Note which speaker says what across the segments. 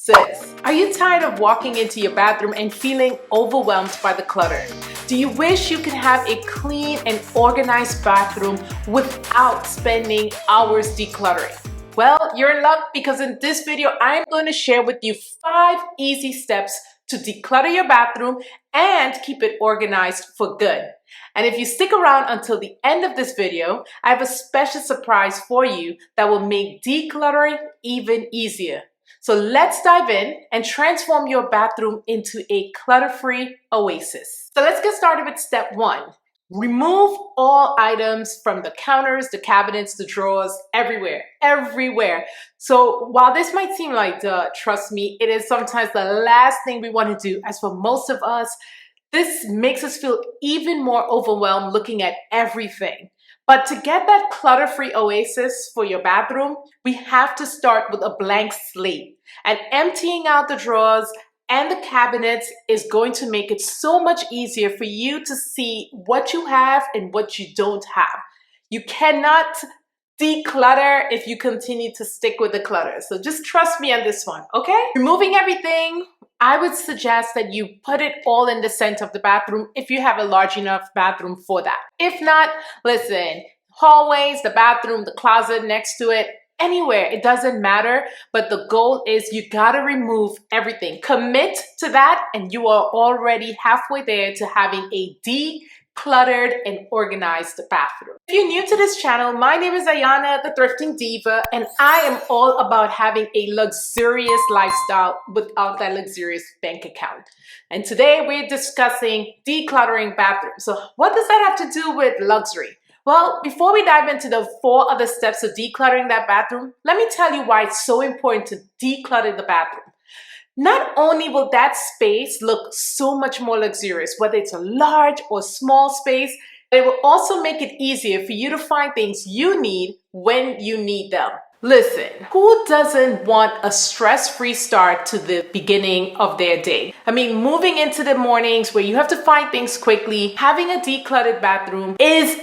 Speaker 1: Sis, are you tired of walking into your bathroom and feeling overwhelmed by the clutter? Do you wish you could have a clean and organized bathroom without spending hours decluttering? Well, you're in luck because in this video, I'm going to share with you 5 easy steps to declutter your bathroom and keep it organized for good. And if you stick around until the end of this video, I have a special surprise for you that will make decluttering even easier. So let's dive in and transform your bathroom into a clutter-free oasis. So let's get started with step 1. Remove all items from the counters, the cabinets, the drawers, everywhere. So while this might seem like duh, trust me, it is sometimes the last thing we want to do. As for most of us, this makes us feel even more overwhelmed looking at everything. But to get that clutter-free oasis for your bathroom, we have to start with a blank slate. And emptying out the drawers and the cabinets is going to make it so much easier for you to see what you have and what you don't have. You cannot declutter if you continue to stick with the clutter. So just trust me on this one, okay? Removing everything, I would suggest that you put it all in the center of the bathroom if you have a large enough bathroom for that. If not, listen, hallways, the bathroom, the closet next to it, anywhere, it doesn't matter. But the goal is you gotta remove everything. Commit to that and you are already halfway there to having a decluttered and organized bathroom. If you're new to this channel, my name is Ayana, the Thrifting Diva, and I am all about having a luxurious lifestyle without that luxurious bank account. And today we're discussing decluttering bathrooms. So what does that have to do with luxury? Well, before we dive into the 4 other steps of decluttering that bathroom, let me tell you why it's so important to declutter the bathroom. Not only will that space look so much more luxurious, whether it's a large or small space, it will also make it easier for you to find things you need when you need them. Listen, who doesn't want a stress-free start to the beginning of their day? I mean, moving into the mornings where you have to find things quickly, having a decluttered bathroom is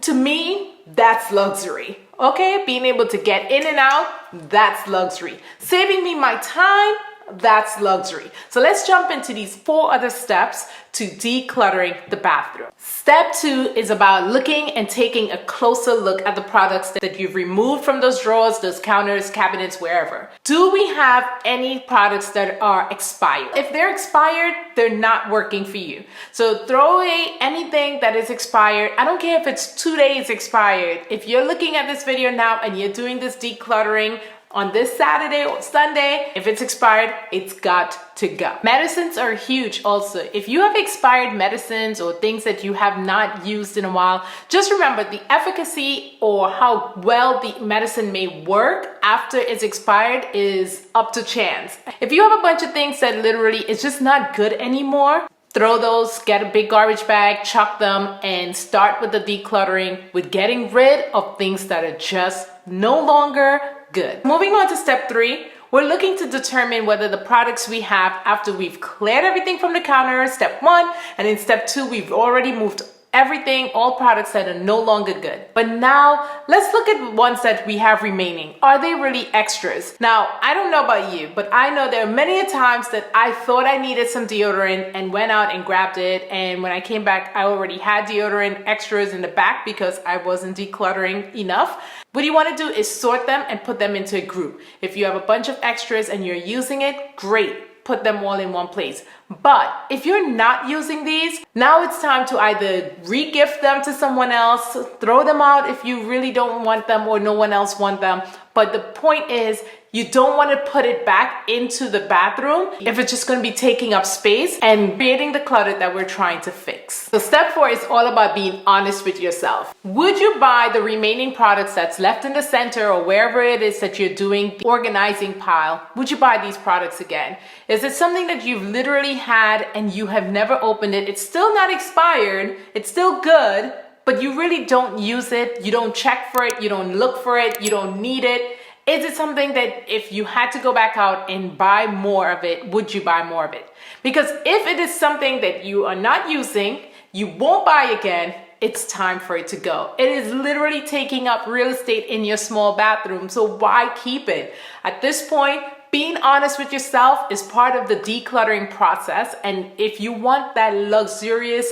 Speaker 1: to me, that's luxury. Okay, being able to get in and out, that's luxury. Saving me my time, that's luxury. So let's jump into these 4 other steps to decluttering the bathroom. Step 2 is about looking and taking a closer look at the products that you've removed from those drawers, those counters, cabinets, wherever. Do we have any products that are expired? If they're expired, they're not working for you. So throw away anything that is expired. I don't care if it's 2 days expired. If you're looking at this video now and you're doing this decluttering on this Saturday or Sunday, if it's expired, it's got to go. Medicines are huge also. If you have expired medicines or things that you have not used in a while, just remember the efficacy or how well the medicine may work after it's expired is up to chance. If you have a bunch of things that literally it's just not good anymore, throw those, get a big garbage bag, chuck them, and start with the decluttering with getting rid of things that are just no longer good. Moving on to step 3, we're looking to determine whether the products we have after we've cleared everything from the counter, step 1, and in step 2, we've already moved everything, all products that are no longer good. But now let's look at ones that we have remaining. Are they really extras? Now, I don't know about you, but I know there are many times that I thought I needed some deodorant and went out and grabbed it. And when I came back, I already had deodorant extras in the back because I wasn't decluttering enough. What you want to do is sort them and put them into a group. If you have a bunch of extras and you're using it, great. Put them all in one place. But if you're not using these, now it's time to either re-gift them to someone else, throw them out if you really don't want them or no one else wants them. But the point is, you don't want to put it back into the bathroom if it's just going to be taking up space and creating the clutter that we're trying to fix. So step 4 is all about being honest with yourself. Would you buy the remaining products that's left in the center or wherever it is that you're doing the organizing pile? Would you buy these products again? Is it something that you've literally had and you have never opened it? It's still not expired. It's still good, but you really don't use it. You don't check for it. You don't look for it. You don't need it. Is it something that if you had to go back out and buy more of it, would you buy more of it? Because if it is something that you are not using, you won't buy again, it's time for it to go. It is literally taking up real estate in your small bathroom, so why keep it? At this point, Being honest with yourself is part of the decluttering process. And if you want that luxurious,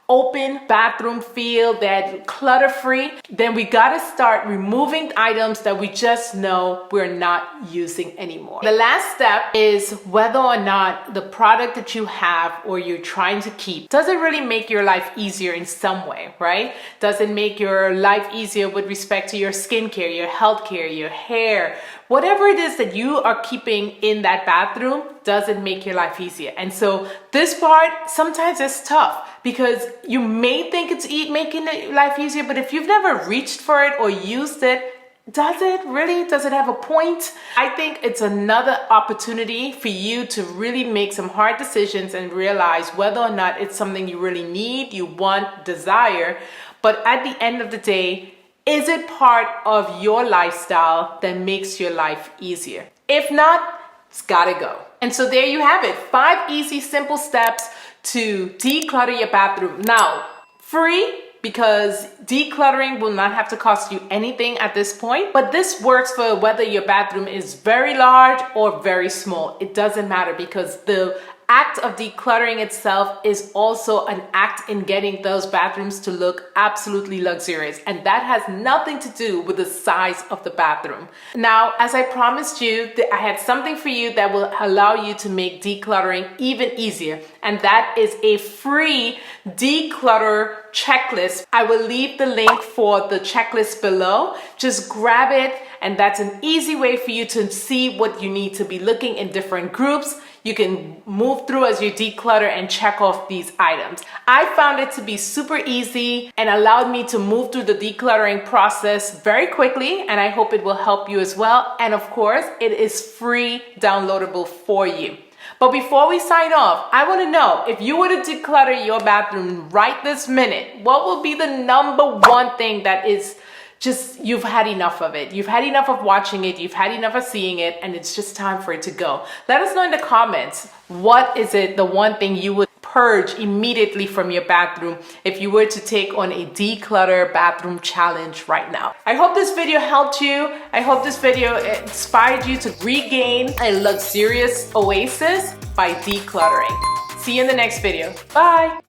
Speaker 1: open bathroom feel, that clutter-free, then we gotta start removing items that we just know we're not using anymore. The last step is whether or not the product that you have or you're trying to keep, does it really make your life easier in some way, right? Does it make your life easier with respect to your skincare, your healthcare, your hair, whatever it is that you are keeping in that bathroom? Does it make your life easier? And so this part sometimes is tough because you may think it's making life easier, but if you've never reached for it or used it, does it really? Does it have a point? I think it's another opportunity for you to really make some hard decisions and realize whether or not it's something you really need, you want, desire. But at the end of the day, is it part of your lifestyle that makes your life easier? If not, it's gotta go. And so there you have it, 5 easy, simple steps to declutter your bathroom. Now, free, because decluttering will not have to cost you anything at this point, but this works for whether your bathroom is very large or very small. It doesn't matter, because the act of decluttering itself is also an act in getting those bathrooms to look absolutely luxurious, and that has nothing to do with the size of the bathroom. Now, as I promised you, I had something for you that will allow you to make decluttering even easier, and that is a free declutter checklist. I will leave the link for the checklist below. Just grab it, and that's an easy way for you to see what you need to be looking in different groups. You can move through as you declutter and check off these items. I found it to be super easy and allowed me to move through the decluttering process very quickly, and I hope it will help you as well. And of course, it is free, downloadable for you. But before we sign off, I want to know, if you were to declutter your bathroom right this minute, what will be the #1 thing that is just, you've had enough of it? You've had enough of watching it, you've had enough of seeing it, and it's just time for it to go. Let us know in the comments, what is it, the one thing you would purge immediately from your bathroom if you were to take on a declutter bathroom challenge right now. I hope this video helped you. I hope this video inspired you to regain a luxurious oasis by decluttering. See you in the next video. Bye.